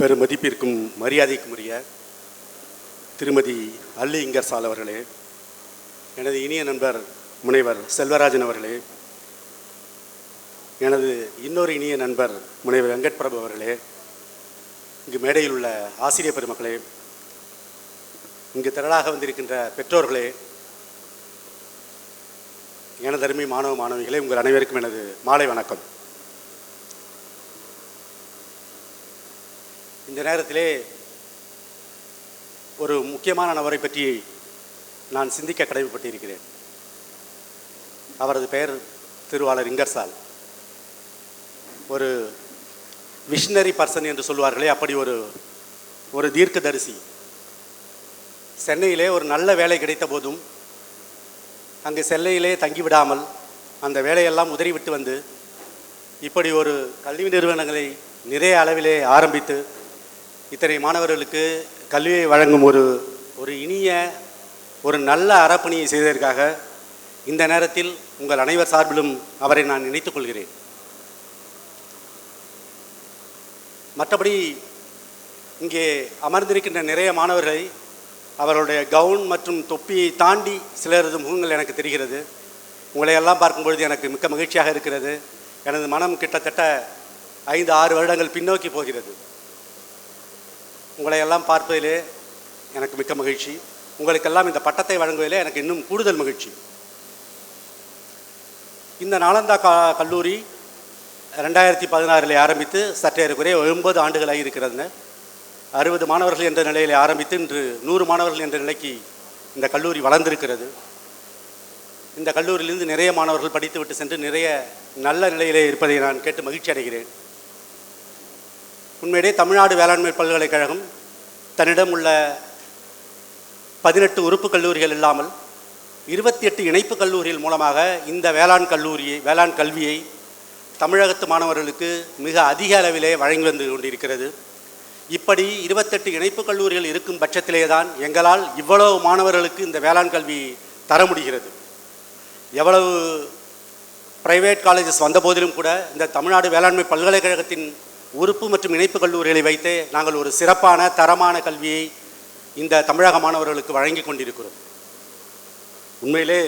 பெருமதிப்பிற்கும் மரியாதைக்கும் உரிய திருமதி அல்லி இங்கர்சால் அவர்களே, எனது இனிய நண்பர் முனைவர் செல்வராஜன் அவர்களே, எனது இன்னொரு இனிய நண்பர் முனைவர் வெங்கட் பிரபு அவர்களே, இங்கு மேடையில் உள்ள ஆசிரியர் பெருமக்களே, இங்கு திரளாக வந்திருக்கின்ற பெற்றோர்களே, எனது அருமை மாணவ மாணவிகளே, உங்கள் அனைவருக்கும் எனது மாலை வணக்கம். இந்த நேரத்திலே ஒரு முக்கியமான நபரை பற்றி நான் சிந்திக்க கடமைப்பட்டிருக்கிறேன். அவரது பெயர் திருவாளர் இங்கர்சால். ஒரு விஷனரி பர்சன் என்று சொல்வார்களே, அப்படி ஒரு தீர்க்கதரிசி. சென்னையிலே ஒரு நல்ல வேலை கிடைத்த போதும் அங்கு சென்னையிலே தங்கிவிடாமல் அந்த வேலையெல்லாம் உதறிவிட்டு வந்து இப்படி ஒரு கல்வி நிறுவனங்களை நிறைய அளவிலே ஆரம்பித்து இத்தனை மாணவர்களுக்கு கல்வியை வழங்கும் ஒரு இனிய ஒரு நல்ல அறப்பணியை செய்ததற்காக இந்த நேரத்தில் உங்கள் அனைவர் சார்பிலும் அவரை நான் நினைத்துக் கொள்கிறேன். மற்றபடி இங்கே அமர்ந்திருக்கின்ற நிறைய மாணவர்களை அவர்களுடைய கவுன் மற்றும் தொப்பியை தாண்டி சிலரது முகங்கள் எனக்கு தெரிகிறது. உங்களை எல்லாம் பார்க்கும்பொழுது எனக்கு மிக்க மகிழ்ச்சியாக இருக்கிறது. எனது மனம் கிட்டத்தட்ட 5-6 வருடங்கள் பின்னோக்கி போகிறது. உங்களை எல்லாம் பார்ப்பதிலே எனக்கு மிக்க மகிழ்ச்சி. உங்களுக்கெல்லாம் இந்த பட்டத்தை வழங்குவதிலே எனக்கு இன்னும் கூடுதல் மகிழ்ச்சி. இந்த நாலந்தா கல்லூரி 2016 ஆரம்பித்து சற்றேறக்குறைய 9 ஆண்டுகளாக இருக்கிறது. 60 மாணவர்கள் என்ற நிலையில் ஆரம்பித்து இன்று 100 மாணவர்கள் என்ற நிலைக்கு இந்த கல்லூரி வளர்ந்திருக்கிறது. இந்த கல்லூரியிலிருந்து நிறைய மாணவர்கள் படித்துவிட்டு சென்று நிறைய நல்ல நிலையிலே இருப்பதை நான் கேட்டு மகிழ்ச்சி அடைகிறேன். உண்மையிலே தமிழ்நாடு வேளாண்மை பல்கலைக்கழகம் தன்னிடம் உள்ள 18 உறுப்பு கல்லூரிகள் இல்லாமல் 28 இணைப்பு கல்லூரிகள் மூலமாக இந்த வேளாண் கல்வியை தமிழகத்து மாணவர்களுக்கு மிக அதிக அளவிலே வழங்கி வந்து கொண்டிருக்கிறது. இப்படி 28 இணைப்பு கல்லூரிகள் இருக்கும் பட்சத்திலே தான் எங்களால் இவ்வளவு மாணவர்களுக்கு இந்த வேளாண் கல்வி தர முடிகிறது. எவ்வளவு பிரைவேட் காலேஜஸ் வந்த போதிலும் கூட இந்த தமிழ்நாடு வேளாண்மை பல்கலைக்கழகத்தின் உறுப்பு மற்றும் இணைப்பு கல்லூரிகளை வைத்தே நாங்கள் ஒரு சிறப்பான தரமான கல்வியை இந்த தமிழக மாணவர்களுக்கு வழங்கி கொண்டிருக்கிறோம். உண்மையிலே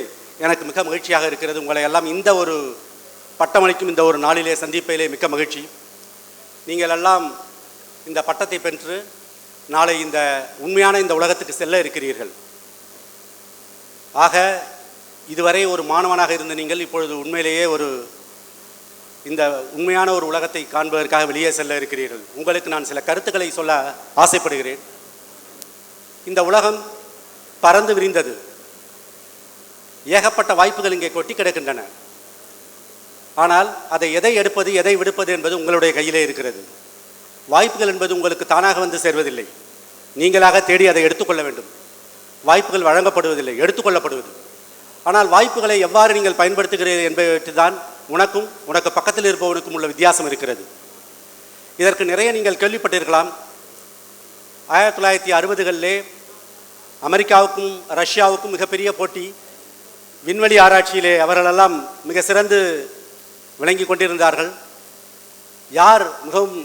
எனக்கு மிக மகிழ்ச்சியாக இருக்கிறது. உங்களை எல்லாம் இந்த ஒரு பட்டமளிக்கும் இந்த ஒரு நாளிலே சந்திப்பதிலே மிக்க மகிழ்ச்சி. நீங்கள் எல்லாம் இந்த பட்டத்தை பெற்று நாளை இந்த உண்மையான இந்த உலகத்துக்கு செல்ல இருக்கிறீர்கள். ஆக இதுவரை ஒரு மாணவனாக இருந்த நீங்கள் இப்பொழுது உண்மையிலேயே இந்த உண்மையான ஒரு உலகத்தை காண்பதற்காக வெளியே செல்ல இருக்கிறீர்கள். உங்களுக்கு நான் சில கருத்துக்களை சொல்ல ஆசைப்படுகிறேன். இந்த உலகம் பறந்து விரிந்தது. ஏகப்பட்ட வாய்ப்புகள் இங்கே கொட்டி கிடக்கின்றன. ஆனால் அதை எதை எடுப்பது எதை விடுப்பது என்பது உங்களுடைய கையிலே இருக்கிறது. வாய்ப்புகள் என்பது உங்களுக்கு தானாக வந்து சேர்வதில்லை. நீங்களாக தேடி அதை எடுத்துக்கொள்ள வேண்டும். வாய்ப்புகள் வழங்கப்படுவதில்லை, எடுத்துக்கொள்ளப்படுவது. ஆனால் வாய்ப்புகளை எவ்வாறு நீங்கள் பயன்படுத்துகிறீர்கள் என்பதை தான் உனக்கு பக்கத்தில் இருப்பவனுக்கும் உள்ள வித்தியாசம் இருக்கிறது. இதற்கு நிறைய நீங்கள் கேள்விப்பட்டிருக்கலாம். 1960களிலே அமெரிக்காவுக்கும் ரஷ்யாவுக்கும் மிகப்பெரிய போட்டி. விண்வெளி ஆராய்ச்சியிலே அவர்களெல்லாம் மிக சிறந்து விளங்கி கொண்டிருந்தார்கள். யார் மிகவும்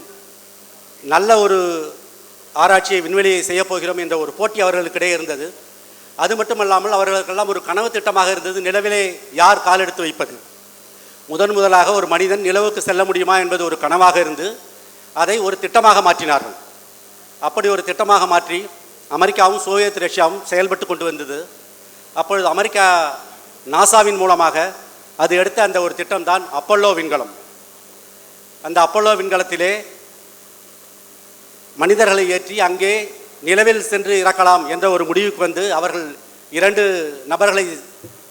நல்ல ஒரு ஆராய்ச்சியை விண்வெளியை செய்யப்போகிறோம் என்ற ஒரு போட்டி அவர்களுக்கிடையே இருந்தது. அது மட்டுமல்லாமல் அவர்களுக்கெல்லாம் ஒரு கனவு திட்டமாக இருந்தது, நிலவிலே யார் கால் எடுத்து வைப்பது. முதலாக ஒரு மனிதன் நிலவுக்கு செல்ல முடியுமா என்பது ஒரு கனவாக இருந்து அதை ஒரு திட்டமாக மாற்றினார்கள். அப்படி ஒரு திட்டமாக மாற்றி அமெரிக்காவும் சோவியத் ரஷ்யாவும் செயல்பட்டு கொண்டு வந்தது. அப்பொழுது அமெரிக்கா நாசாவின் மூலமாக அது எடுத்த அந்த ஒரு திட்டம்தான் அப்பல்லோ விண்கலம். அந்த அப்பல்லோ விண்கலத்திலே மனிதர்களை ஏற்றி அங்கே நிலவில் சென்று இறக்கலாம் என்ற ஒரு முடிவுக்கு வந்து அவர்கள் 2 நபர்களை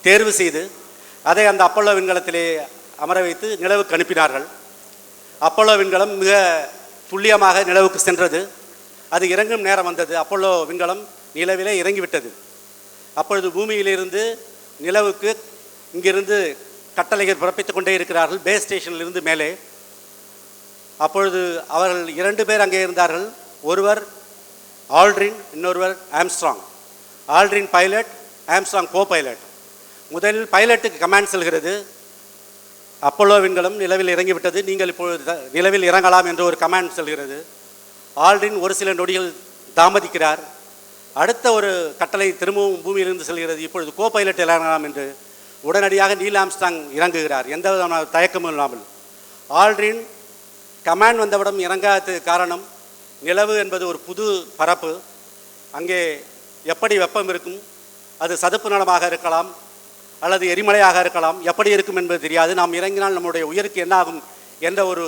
தேர்வு செய்து அதை அந்த அப்பல்லோ விண்கலத்திலே அமர வைத்து நிலவுக்கு அனுப்பினார்கள். அப்பல்லோ விண்கலம் மிக துல்லியமாக நிலவுக்கு சென்றது. அது இறங்கும் நேரம் வந்தது. அப்பல்லோ விண்கலம் நிலவிலே இறங்கிவிட்டது. அப்பொழுது பூமியிலிருந்து நிலவுக்கு இங்கிருந்து கட்டளைகள் பிறப்பித்துக் கொண்டே இருக்கிறார்கள், பேஸ் ஸ்டேஷனிலிருந்து மேலே. அப்பொழுது அவர்கள் 2 பேர் அங்கே இருந்தார்கள். ஒருவர் ஆல்ட்ரின், இன்னொருவர் Armstrong. Aldrin pilot, Armstrong co pilot. முதலில் பைலட்டுக்கு கமாண்ட் செல்கிறது, அப்பல்லோ விண்கலம் நிலவில் இறங்கிவிட்டது, நீங்கள் இப்பொழுது நிலவில் இறங்கலாம் என்று ஒரு கமாண்ட் செல்கிறது. ஆல்ரின் ஒரு சில நொடிகள் தாமதிக்கிறார். அடுத்த ஒரு கட்டளை திரும்பவும் பூமியிலிருந்து செல்கிறது. இப்பொழுது கோ பைலட் இறங்கலாம் என்று உடனடியாக நீல் ஆம்ஸ்ட்ராங் இறங்குகிறார், எந்த விதமான தயக்கமும் இல்லாமல். ஆல்ரின் கமாண்ட் வந்தவிடம் இறங்காததுக்கு காரணம், நிலவு என்பது ஒரு புது பரப்பு, அங்கே எப்படி வெப்பம் இருக்கும், அது சதுப்பு நிலமாக இருக்கலாம் அல்லது எரிமலையாக இருக்கலாம், எப்படி இருக்கும் என்பது தெரியாது. நாம் இறங்கினால் நம்முடைய உயிருக்கு என்னாகும் என்ற ஒரு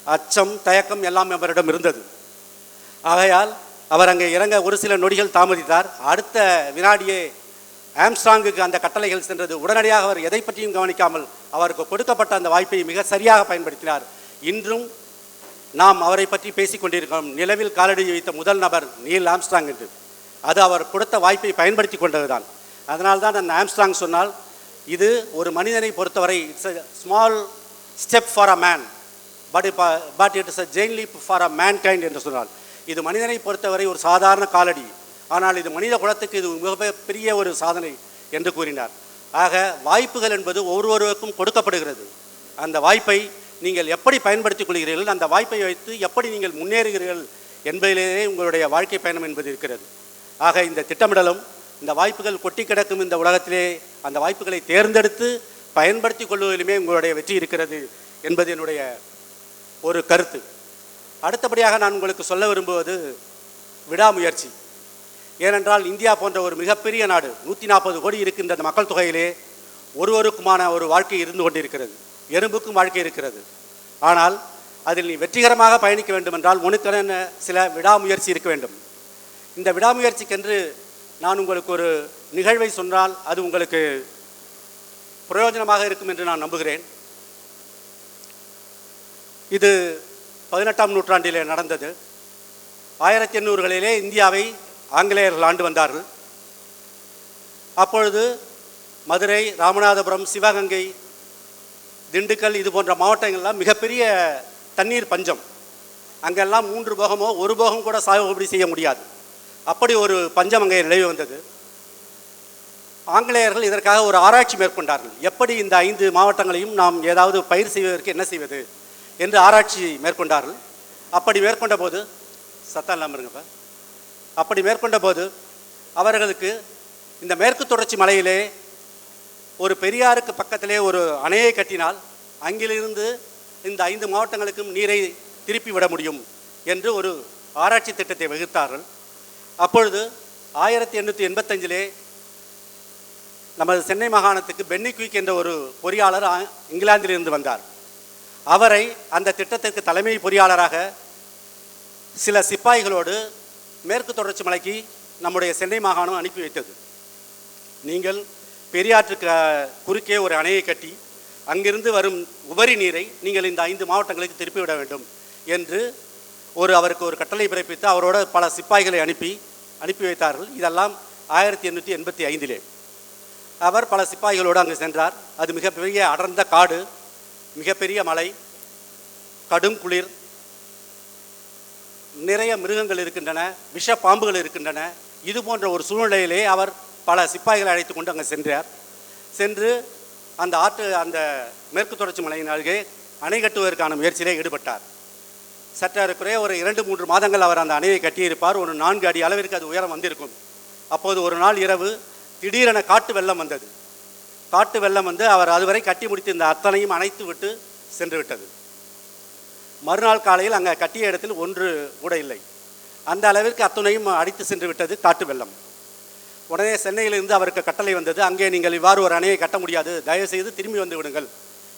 அச்சம் தயக்கம் எல்லாம் அவரிடம் இருந்தது. ஆகையால் அவர் அங்கே இறங்க ஒரு சில நொடிகள் தாமதித்தார். அடுத்த வினாடியே ஆம்ஸ்ட்ராங்குக்கு அந்த கட்டளைகள் சென்றது. உடனடியாக அவர் எதை பற்றியும் கவனிக்காமல் அவருக்கு கொடுக்கப்பட்ட அந்த வாய்ப்பை மிக சரியாக பயன்படுத்தினார். இன்றும் நாம் அவரை பற்றி பேசிக் கொண்டிருக்கிறோம். நிலவில் காலடி வைத்த முதல் நபர் நீல் ஆம்ஸ்ட்ராங் என்று. அது அவர் கொடுத்த வாய்ப்பை பயன்படுத்தி கொண்டதுதான். அதனால்தான் அந்த ஆம்ஸ்ட்ராங் சொன்னால், இது ஒரு மனிதனை பொறுத்தவரை it's a small step for a man but it is a Jain leaf for a mankind என்று சொன்னால், இது மனிதனை பொறுத்தவரை ஒரு சாதாரண காலடி, ஆனால் இது மனித குலத்துக்கு இது மிகப்பெரிய ஒரு சாதனை என்று கூறினார். ஆக வாய்ப்புகள் என்பது ஒவ்வொருவருக்கும் கொடுக்கப்படுகிறது. அந்த வாய்ப்பை நீங்கள் எப்படி பயன்படுத்திக் கொள்கிறீர்கள், அந்த வாய்ப்பை வைத்து எப்படி நீங்கள் முன்னேறுகிறீர்கள் என்பதிலேயே உங்களுடைய வாழ்க்கை பயணம் என்பது இருக்கிறது. ஆக இந்த திட்டமிடலும், இந்த வாய்ப்புகள் கொட்டி கிடக்கும் இந்த உலகத்திலே அந்த வாய்ப்புகளை தேர்ந்தெடுத்து பயன்படுத்தி கொள்வதிலுமே உங்களுடைய வெற்றி இருக்கிறது என்பது என்னுடைய ஒரு கருத்து. அடுத்தபடியாக நான் உங்களுக்கு சொல்ல விரும்புவது விடாமுயற்சி. ஏனென்றால் இந்தியா போன்ற ஒரு மிகப்பெரிய நாடு, 140 கோடி இருக்கின்ற அந்த மக்கள் தொகையிலே ஒருவருக்குமான ஒரு வாழ்க்கை இருந்து கொண்டிருக்கிறது. எறும்புக்கும் வாழ்க்கை இருக்கிறது. ஆனால் அதில் நீ வெற்றிகரமாக பயணிக்க வேண்டும் என்றால் உனக்கென சில விடாமுயற்சி இருக்க வேண்டும். இந்த விடாமுயற்சிக்கென்று நான் உங்களுக்கு ஒரு நிகழ்வை சொன்னால் அது உங்களுக்கு பிரயோஜனமாக இருக்கும் என்று நான் நம்புகிறேன். இது 18ஆம் நூற்றாண்டிலே நடந்தது. 1800களிலே இந்தியாவை ஆங்கிலேயர்கள் ஆண்டு வந்தார்கள். அப்பொழுது மதுரை, ராமநாதபுரம், சிவகங்கை, திண்டுக்கல் இது போன்ற மாவட்டங்கள்லாம் மிகப்பெரிய தண்ணீர் பஞ்சம். அங்கெல்லாம் 3 போகமோ 1 போகம் கூட சாகுபடி செய்ய முடியாது. அப்படி ஒரு பஞ்சம் அங்கே நிலவி வந்தது. ஆங்கிலேயர்கள் இதற்காக ஒரு ஆராய்ச்சி மேற்கொண்டார்கள். எப்படி இந்த 5 மாவட்டங்களையும் நாம் ஏதாவது பயிர் செய்வதற்கு என்ன செய்வது என்று ஆராய்ச்சி மேற்கொண்டார்கள். அப்படி மேற்கொண்ட போது சத்தம் இல்லாமல் இருங்கப்பா. அப்படி மேற்கொண்ட போது அவர்களுக்கு இந்த மேற்கு தொடர்ச்சி மலையிலே ஒரு பெரியாருக்கு பக்கத்திலே ஒரு அணையை கட்டினால் அங்கிலிருந்து இந்த 5 மாவட்டங்களுக்கும் நீரை திருப்பி விட முடியும் என்று ஒரு ஆராய்ச்சி திட்டத்தை வகுத்தார்கள். அப்பொழுது 1885 நமது சென்னை மாகாணத்துக்கு பென்னி குயிக் என்ற ஒரு பொறியாளர் இங்கிலாந்திலிருந்து வந்தார். அவரை அந்த திட்டத்திற்கு தலைமை பொறியாளராக சில சிப்பாய்களோடு மேற்கு தொடர்ச்சி மலைக்கு நம்முடைய சென்னை மாகாணம் அனுப்பி வைத்தது. நீங்கள் பெரியாற்றுக்கு குறுக்கே ஒரு அணையை கட்டி அங்கிருந்து வரும் உபரி நீரை நீங்கள் இந்த 5 மாவட்டங்களுக்கு திருப்பிவிட வேண்டும் என்று அவருக்கு ஒரு கட்டளை பிறப்பித்து அவரோட பல சிப்பாய்களை அனுப்பி வைத்தார்கள். இதெல்லாம் 1885 அவர் பல சிப்பாய்களோடு அங்கு சென்றார். அது மிகப்பெரிய அடர்ந்த காடு, மிகப்பெரிய மலை, கடும் குளிர், நிறைய மிருகங்கள் இருக்கின்றன, விஷ பாம்புகள் இருக்கின்றன. இது போன்ற ஒரு சூழ்நிலையிலே அவர் பல சிப்பாய்களை அழைத்து கொண்டு அங்கே சென்று அந்த மேற்கு தொடர்ச்சி மலையின் அருகே அணை கட்டுவதற்கான முயற்சியிலே ஈடுபட்டார். சற்றேறக்குறைய ஒரு 2-3 மாதங்கள் அவர் அந்த அணையை கட்டியிருப்பார். ஒரு 4 அடி அளவிற்கு அது உயரம் வந்திருக்கும். அப்போது ஒரு நாள் இரவு திடீரென காட்டு வெள்ளம் வந்தது. காட்டு வெள்ளம் வந்து அவர் அதுவரை கட்டி முடித்து இந்த அத்தனையும் அணைத்து விட்டு சென்று விட்டது. மறுநாள் காலையில் அங்கே கட்டிய இடத்தில் ஒன்று கூட இல்லை. அந்த அளவிற்கு அத்துணையும் அடித்து சென்று விட்டது காட்டு வெள்ளம். உடனே சென்னையிலிருந்து அவருக்கு கட்டளை வந்தது, அங்கே நீங்கள் இவ்வாறு ஒரு அணையை கட்ட முடியாது, தயவுசெய்து திரும்பி வந்து விடுங்கள்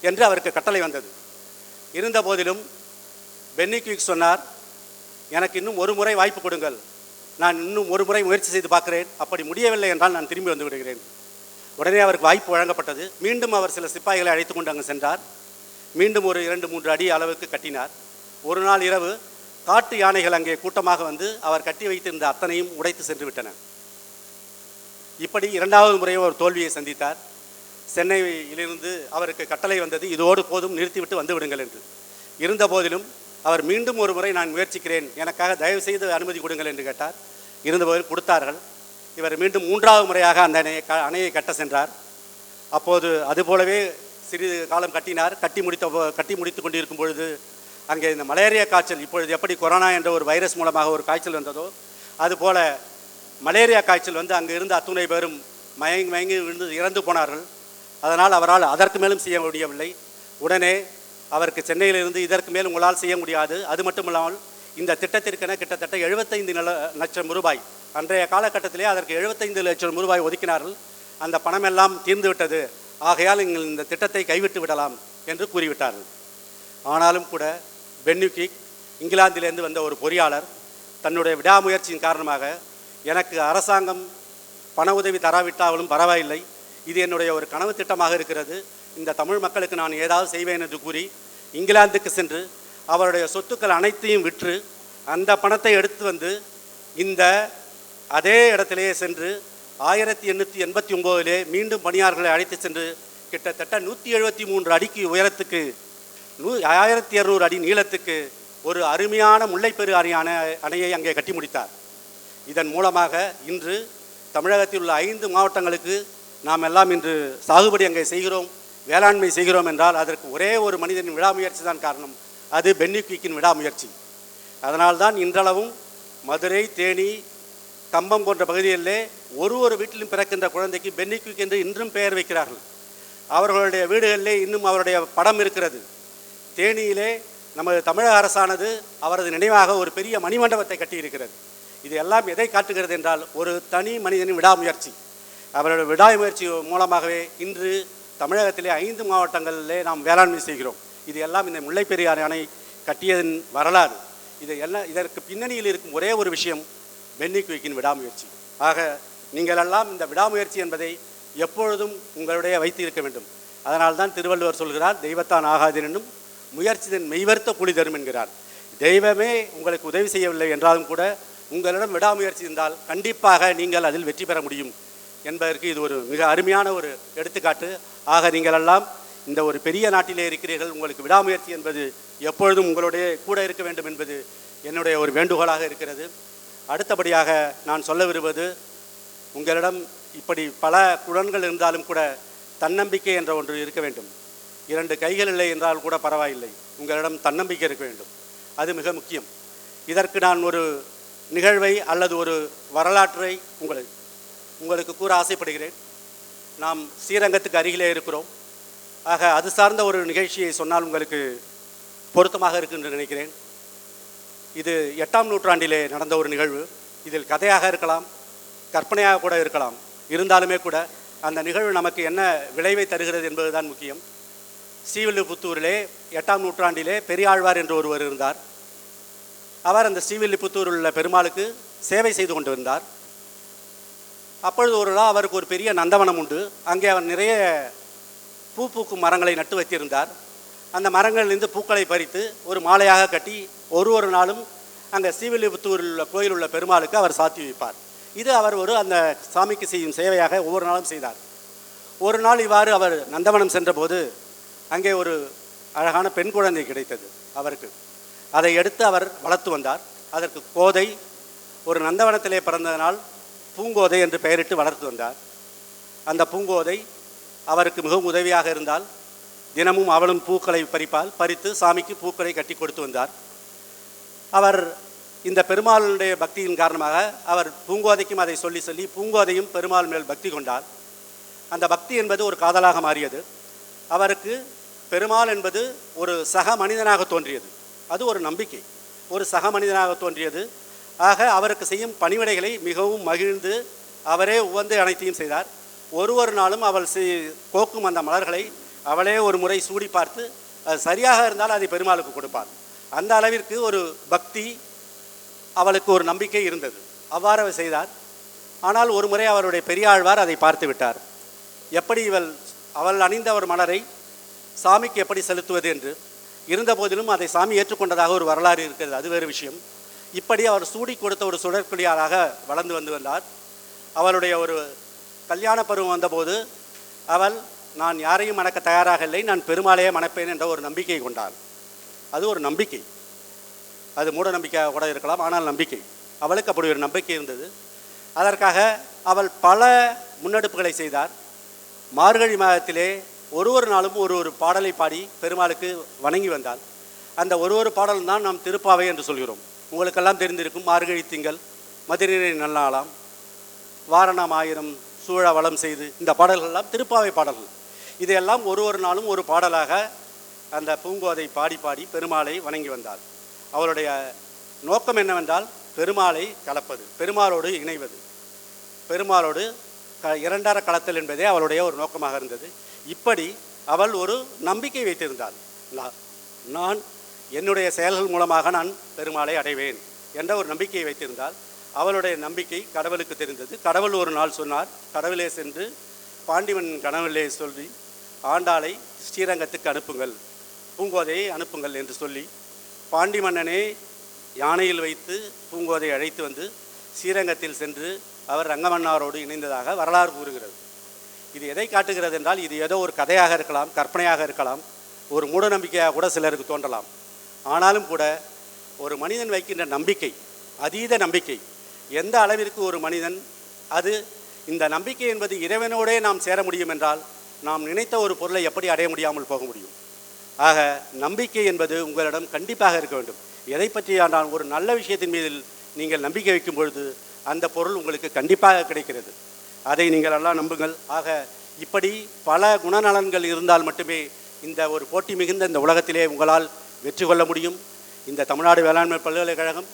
என்று அவருக்கு கட்டளை வந்தது. இருந்த போதிலும் பென்னி குயிக் சொன்னார், எனக்கு இன்னும் ஒரு முறை வாய்ப்பு கொடுங்கள், நான் இன்னும் ஒரு முறை முயற்சி செய்து பார்க்கிறேன், அப்படி முடியவில்லை என்றால் நான் திரும்பி வந்து விடுகிறேன். உடனே அவருக்கு வாய்ப்பு வழங்கப்பட்டது. மீண்டும் அவர் சில சிப்பாய்களை அழைத்து கொண்டு அங்கு சென்றார். மீண்டும் ஒரு 2-3 அடி அளவுக்கு கட்டினார். ஒரு நாள் இரவு காட்டு யானைகள் அங்கே கூட்டமாக வந்து அவர் கட்டி வைத்திருந்த அத்தனையும் உடைத்து சென்று விட்டன. இப்படி 2வது முறையும் ஒரு தோல்வியை சந்தித்தார். சென்னையிலிருந்து அவருக்கு கட்டளை வந்தது, இதோடு போதும், நிறுத்திவிட்டு வந்து விடுங்கள் என்று. இருந்த போதிலும் அவர் மீண்டும் ஒரு முறை நான் முயற்சிக்கிறேன், எனக்காக தயவு செய்து அனுமதி கொடுங்கள் என்று கேட்டார். இருந்தபோதில் கொடுத்தார்கள். இவர் மீண்டும் 3வது முறையாக அந்த அணையை கட்ட சென்றார். அப்போது அதுபோலவே சிறிது காலம் கட்டினார். கட்டி முடித்து கொண்டிருக்கும் பொழுது அங்கே இந்த மலேரியா காய்ச்சல் இப்பொழுது எப்படி கொரோனா என்ற ஒரு வைரஸ் மூலமாக ஒரு காய்ச்சல் வந்ததோ அதுபோல் மலேரியா காய்ச்சல் வந்து அங்கே இருந்த அத்துணை பேரும் மயங்கி மயங்கி விழுந்து இறந்து போனார்கள். அதனால் அவரால் அதற்கு மேலும் செய்ய முடியவில்லை. உடனே அவருக்கு சென்னையிலிருந்து இதற்கு மேலும் உங்களால் செய்ய முடியாது, அது மட்டும் இல்லாமல் இந்த திட்டத்திற்கென கிட்டத்தட்ட 75 லட்சம் ரூபாய் அன்றைய காலகட்டத்திலே அதற்கு 75 லட்சம் ரூபாய் ஒதுக்கினார்கள். அந்த பணமெல்லாம் தீர்ந்துவிட்டது, ஆகையால் இந்த திட்டத்தை கைவிட்டு விடலாம் என்று கூறிவிட்டார்கள். ஆனாலும் கூட பென்னிக்விக் இங்கிலாந்திலிருந்து வந்த ஒரு பொறியாளர் தன்னுடைய விடாமுயற்சியின் காரணமாக எனக்கு அரசாங்கம் பண உதவி தராவிட்டாலும் பரவாயில்லை, இது என்னுடைய ஒரு கனவு திட்டமாக இருக்கிறது, இந்த தமிழ் மக்களுக்கு நான் ஏதாவது செய்வேன் என்று கூறி இங்கிலாந்துக்கு சென்று அவருடைய சொத்துக்கள் அனைத்தையும் விற்று அந்த பணத்தை எடுத்து வந்து இந்த அதே இடத்திலேயே சென்று 1889 மீண்டும் பணியாளர்களை அழைத்து சென்று கிட்டத்தட்ட 173 அடிக்கு உயரத்துக்கு 1200 அடி நீளத்துக்கு ஒரு அருமையான முல்லைப்பெரு அணையை அங்கே கட்டி முடித்தார். இதன் மூலமாக இன்று தமிழகத்தில் உள்ள 5 மாவட்டங்களுக்கு நாம் எல்லாம் இன்று சாகுபடி அங்கே செய்கிறோம், வேளாண்மை செய்கிறோம் என்றால் அதற்கு ஒரே ஒரு மனிதனின் விடாமுயற்சி தான் காரணம், அது பென்னிக்விக்கின் விடாமுயற்சி. அதனால்தான் இன்றளவும் மதுரை, தேனி, கம்பம் போன்ற பகுதிகளிலே ஒரு வீட்டிலும் பிறக்கின்ற குழந்தைக்கு பென்னிக்விக் என்று இன்றும் பெயர் வைக்கிறார்கள். அவர்களுடைய வீடுகளிலே இன்னும் அவருடைய படம் இருக்கிறது. தேனியிலே நமது தமிழக அரசானது அவரது நினைவாக ஒரு பெரிய மணிமண்டபத்தை கட்டியிருக்கிறது. இது எல்லாம் எதை காட்டுகிறது என்றால் ஒரு தனி மனிதனின் விடாமுயற்சி. அவருடைய விடாமுயற்சி மூலமாகவே இன்று தமிழகத்திலே 5 மாவட்டங்களிலே நாம் வேளாண்மை செய்கிறோம். இது எல்லாம் இந்த முல்லைப்பெரியாறு அணை கட்டியதன் வரலாறு. இதற்கு பின்னணியில் இருக்கும் ஒரே ஒரு விஷயம் பென்னிக்விக்கின் விடாமுயற்சி. ஆக நீங்கள் எல்லாம் இந்த விடாமுயற்சி என்பதை எப்பொழுதும் உங்களுடைய வைத்து இருக்க வேண்டும். அதனால்தான் திருவள்ளுவர் சொல்கிறார், தெய்வத்தான் ஆகாதெனும் முயற்சிதன் மெய்வர்த்த கூலி தரும் என்கிறார். தெய்வமே உங்களுக்கு உதவி செய்யவில்லை என்றாலும் கூட உங்களிடம் விடாமுயற்சி இருந்தால் கண்டிப்பாக நீங்கள் அதில் வெற்றி பெற முடியும் என்பதற்கு இது ஒரு மிக அருமையான ஒரு எடுத்துக்காட்டு. ஆக நீங்கள் எல்லாம் இந்த ஒரு பெரிய நாட்டிலே இருக்கிறீர்கள், உங்களுக்கு விடாமுயற்சி என்பது எப்பொழுதும் உங்களுடைய கூட இருக்க வேண்டும் என்பது என்னுடைய ஒரு வேண்டுகோளாக இருக்கிறது. அடுத்தபடியாக நான் சொல்ல விரும்புவது, உங்களிடம் இப்படி பல குழந்தைகள் இருந்தாலும் கூட தன்னம்பிக்கை என்ற ஒன்று இருக்க வேண்டும். 2 கைகள் இல்லை என்றால் கூட பரவாயில்லை, உங்களிடம் தன்னம்பிக்கை இருக்க வேண்டும், அது மிக முக்கியம். இதற்கு நான் ஒரு நிகழ்வை அல்லது ஒரு வரலாற்றை உங்களுக்கு கூற ஆசைப்படுகிறேன். நாம் ஸ்ரீரங்கத்துக்கு அருகிலே இருக்கிறோம். ஆக அது சார்ந்த ஒரு நிகழ்ச்சியை சொன்னால் உங்களுக்கு பொருத்தமாக இருக்கு என்று நினைக்கிறேன். இது 8ஆம் நூற்றாண்டிலே நடந்த ஒரு நிகழ்வு. இதில் கதையாக இருக்கலாம், கற்பனையாக கூட இருக்கலாம். இருந்தாலுமே கூட அந்த நிகழ்வு நமக்கு என்ன விளைவை தருகிறது என்பதுதான் முக்கியம். ஸ்ரீவில்லிபுத்தூரிலே 8ஆம் நூற்றாண்டிலே பெரியாழ்வார் என்று ஒருவர் இருந்தார். அவர் அந்த ஸ்ரீவில்லிபுத்தூரில் உள்ள பெருமாளுக்கு சேவை செய்து கொண்டு வந்தார். அப்பொழுது ஒரு நாள் அவருக்கு ஒரு பெரிய நந்தவனம் உண்டு. அங்கே அவர் நிறைய பூக்கும் மரங்களை நட்டு வைத்திருந்தார். அந்த மரங்களிலிருந்து பூக்களை பறித்து ஒரு மாலையாக கட்டி ஒரு நாளும் அங்கே ஸ்ரீவில்லிபுத்தூரில் உள்ள கோயில் உள்ள பெருமாளுக்கு அவர் சாத்தி வைப்பார். இது அவர் அந்த சாமிக்கு செய்யும் சேவையாக ஒவ்வொரு நாளும் செய்தார். ஒரு நாள் இவ்வாறு அவர் நந்தவனம் சென்றபோது அங்கே ஒரு அழகான பெண் குழந்தை கிடைத்தது அவருக்கு. அதை எடுத்து அவர் வளர்த்து வந்தார். அதற்கு கோதை, ஒரு நந்தவனத்திலே பிறந்ததனால் பூங்கோதை என்று பெயரிட்டு வளர்த்து வந்தார். அந்த பூங்கோதை அவருக்கு மிகவும் உதவியாக இருந்தால் தினமும் அவளும் பூக்களை பறித்து சாமிக்கு பூக்களை கட்டி கொடுத்து வந்தார். அவர் இந்த பெருமாளுடைய பக்தியின் காரணமாக அவர் பூங்கோதைக்கும் அதை சொல்லி பூங்கோதையும் பெருமாள் மேல் பக்தி கொண்டார். அந்த பக்தி என்பது ஒரு காதலாக மாறியது. அவருக்கு பெருமாள் என்பது ஒரு சக மனிதனாக தோன்றியது. அது ஒரு நம்பிக்கை, ஒரு சக மனிதனாக தோன்றியது. ஆக அவருக்கு செய்யும் பணிவிடைகளை மிகவும் மகிழ்ந்து அவரே உவந்து அனைத்தையும் செய்தார். ஒரு நாளும் அவள் கோக்கும் அந்த மலர்களை அவளே ஒரு முறை சூடி பார்த்து அது சரியாக இருந்தால் அதை பெருமாளுக்கு கொடுப்பார். அந்த அளவிற்கு ஒரு பக்தி, அவளுக்கு ஒரு நம்பிக்கை இருந்தது. அவ்வாறு அவர் செய்தார். ஆனால் ஒரு முறை அவருடைய பெரியாழ்வார் அதை பார்த்து விட்டார். எப்படி அவள் அணிந்த ஒரு மலரை சாமிக்கு எப்படி செலுத்துவது என்று. இருந்த போதிலும் அதை சாமி ஏற்றுக்கொண்டதாக ஒரு வரலாறு இருக்கிறது, அது வேறு விஷயம். இப்படி அவர் சூடி கொடுத்த ஒரு சுடற்குடியாராக வளர்ந்து வந்தார். அவளுடைய ஒரு கல்யாண பருவம் வந்தபோது அவள், நான் யாரையும் மணக்க தயாராக இல்லை, நான் பெருமாளையே மணப்பேன் என்ற ஒரு நம்பிக்கை கொண்டாள். அது ஒரு நம்பிக்கை, அது மூட நம்பிக்கையாக கூட இருக்கலாம், ஆனால் நம்பிக்கை. அவளுக்கு அப்படி ஒரு நம்பிக்கை இருந்தது. அதற்காக அவள் பல முன்னெடுப்புகளை செய்தார். மார்கழி மாதத்திலே ஒரு நாளும் ஒரு பாடலை பாடி பெருமாளுக்கு வணங்கி வந்தாள். அந்த ஒரு பாடலும் தான் நாம் திருப்பாவை என்று சொல்கிறோம். உங்களுக்கெல்லாம் தெரிந்திருக்கும். மார்கழி திங்கள், மதுரை நல்லாளாம், வாரணம் ஆயிரம் சூழ வளம் செய்து, இந்த பாடல்கள்லாம் திருப்பாவை பாடல்கள். இதையெல்லாம் ஒரு நாளும் ஒரு பாடலாக அந்த பூங்கோதை பாடி பாடி பெருமாளை வணங்கி வந்தார். அவருடைய நோக்கம் என்னவென்றால் பெருமாளை கலப்பது, பெருமாளோடு இணைவது, பெருமாளோடு இரண்டர கலத்தல் என்பதே அவளுடைய ஒரு நோக்கமாக இருந்தது. இப்படி அவள் ஒரு நம்பிக்கை வைத்திருந்தாள். நான் என்னுடைய செயல்கள் மூலமாக நான் பெருமாளை அடைவேன் என்ற ஒரு நம்பிக்கையை வைத்திருந்தால் அவளுடைய நம்பிக்கை கடவுளுக்கு தெரிந்தது. கடவுள் ஒரு நாள் சொன்னார், கடவுளே சென்று பாண்டிவன் கனவிலே சொல்லி ஆண்டாளை ஸ்ரீரங்கத்துக்கு அனுப்புங்கள், பூங்கோதையை அனுப்புங்கள் என்று சொல்லி பாண்டி மன்னனே யானையில் வைத்து பூங்கோதை அழைத்து வந்து ஸ்ரீரங்கத்தில் சென்று அவர் ரங்கமன்னாரோடு இணைந்ததாக வரலாறு கூறுகிறது. இது எதை காட்டுகிறது என்றால், இது ஏதோ ஒரு கதையாக இருக்கலாம், கற்பனையாக இருக்கலாம், ஒரு மூட நம்பிக்கையாக கூட சிலருக்கு தோன்றலாம். ஆனாலும் கூட ஒரு மனிதன் வைக்கின்ற நம்பிக்கை, அதீத நம்பிக்கை, எந்த அளவிற்கு ஒரு மனிதன் அது இந்த நம்பிக்கை என்பது இறைவனோடே நாம் சேர முடியும் என்றால் நாம் நினைத்த ஒரு பொருளை எப்படி அடைய முடியாமல் போக முடியும். ஆக நம்பிக்கை என்பது உங்களிடம் கண்டிப்பாக இருக்க வேண்டும். எதை பற்றியானால் ஒரு நல்ல விஷயத்தின் மீது நீங்கள் நம்பிக்கை வைக்கும் பொழுது அந்த பொருள் உங்களுக்கு கண்டிப்பாக கிடைக்கிறது. அதை நீங்கள் எல்லாம் நம்புங்கள். ஆக இப்படி பல குணநலன்கள் இருந்தால் மட்டுமே இந்த ஒரு போட்டி மிகுந்த இந்த உலகத்திலே உங்களால் வெற்றி கொள்ள முடியும். இந்த தமிழ்நாடு வேளாண்மை பல்கலைக்கழகம்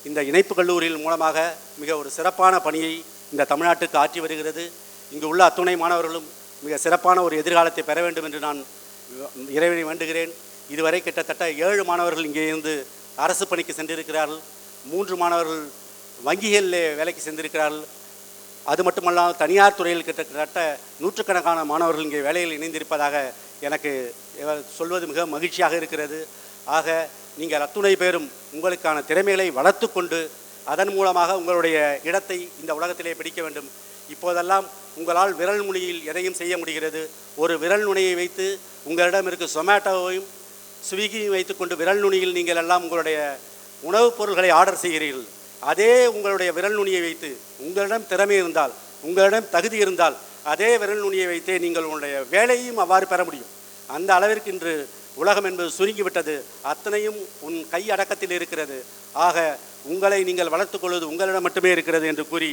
இந்த இணைப்பு கல்லூரியின் மூலமாக மிக ஒரு சிறப்பான பணியை இந்த தமிழ்நாட்டுக்கு ஆற்றி வருகிறது. இங்கு உள்ள அத்துணை மாணவர்களும் மிக சிறப்பான ஒரு எதிர்காலத்தை பெற வேண்டும் என்று நான் இறைவனை வேண்டுகிறேன். இதுவரை கிட்டத்தட்ட 7 மாணவர்கள் இங்கே இருந்து அரசு பணிக்கு சென்றிருக்கிறார்கள், 3 மாணவர்கள் வங்கிகளில் வேலைக்கு சென்றிருக்கிறார்கள். அது மட்டுமல்லாமல் தனியார் துறையில் கிட்டத்தட்ட நூற்றுக்கணக்கான மாணவர்கள் இங்கே வேலையில் இணைந்திருப்பதாக எனக்கு சொல்வது மிக மகிழ்ச்சியாக இருக்கிறது. ஆக நீங்கள் அத்துணை பேரும் உங்களுக்கான திறமைகளை வளர்த்து கொண்டு அதன் மூலமாக உங்களுடைய இடத்தை இந்த உலகத்திலே பிடிக்க வேண்டும். இப்போதெல்லாம் உங்களால் விரல் நுனியில் எதையும் செய்ய முடிகிறது. ஒரு விரல் நுனியை வைத்து உங்களிடம் இருக்க சொமேட்டோவையும் ஸ்விக்கியும் வைத்துக்கொண்டு விரல் நுனியில் நீங்கள் எல்லாம் உங்களுடைய உணவுப் பொருள்களை ஆர்டர் செய்கிறீர்கள். அதே உங்களுடைய விரல் நுனியை வைத்து உங்களிடம் திறமை இருந்தால், உங்களிடம் தகுதி இருந்தால், அதே விரல் நுனியை வைத்தே நீங்கள் உங்களுடைய வேலையும் அவ்வாறு பெற முடியும். அந்த அளவிற்கு இன்று உலகம் என்பது சுருங்கிவிட்டது. அத்தனையும் உன் கை அடக்கத்தில் இருக்கிறது. ஆக உங்களை நீங்கள் வளர்த்துக்கொள்வது உங்களிடம் மட்டுமே இருக்கிறது என்று கூறி,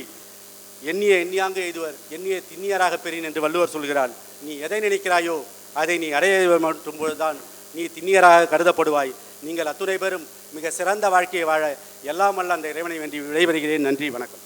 எண்ணிய எண்ணியாங்க எய்துவர், எண்ணிய திண்ணியராக பெறின் என்று வள்ளுவர் சொல்கிறார். நீ எதை நினைக்கிறாயோ அதை நீ அடைய மட்டும் பொழுதுதான் நீ திண்ணியராக கருதப்படுவாய். நீங்கள் அத்துணை பேரும் மிக சிறந்த வாழ்க்கையை வாழ எல்லாம் வல்ல அந்த இறைவனை வேண்டி விடைபெறுகிறேன். நன்றி, வணக்கம்.